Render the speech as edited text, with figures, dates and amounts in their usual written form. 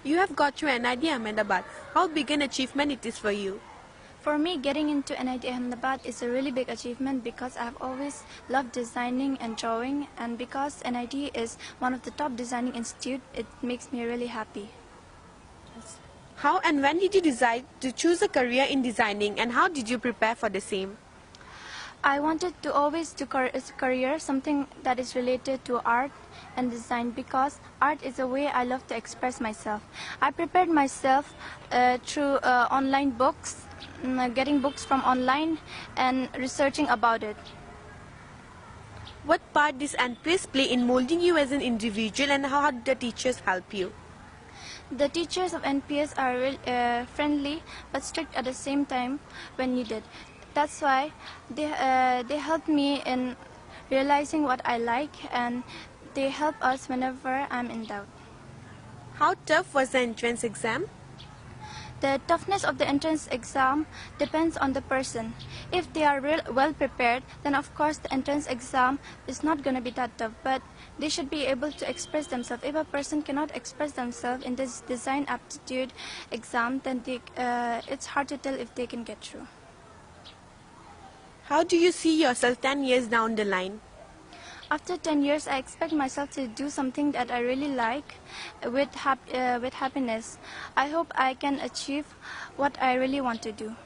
You have got to NIT Ahmedabad. How big an achievement it is for you? For me, getting into NIT Ahmedabad is a really big achievement because I have always loved designing and drawing, and because NIT is one of the top designing institutes, it makes me really happy. How and when did you decide to choose a career in designing, and how did you prepare for the same? I wanted to always do a career, something that is related to art and design, because art is a way I love to express myself. I prepared myself through online books, getting books from online and researching about it. What part does NPS play in molding you as an individual, and how did the teachers help you? The teachers of NPS are friendly but strict at the same time when needed. That's why they help me in realizing what I like, and they help us whenever I'm in doubt. How tough was the entrance exam? The toughness of the entrance exam depends on the person. If they are well prepared, then of course the entrance exam is not going to be that tough, but they should be able to express themselves. If a person cannot express themselves in this design aptitude exam, then it's hard to tell if they can get through. How do you see yourself 10 years down the line? After 10 years, I expect myself to do something that I really like with happiness. I hope I can achieve what I really want to do.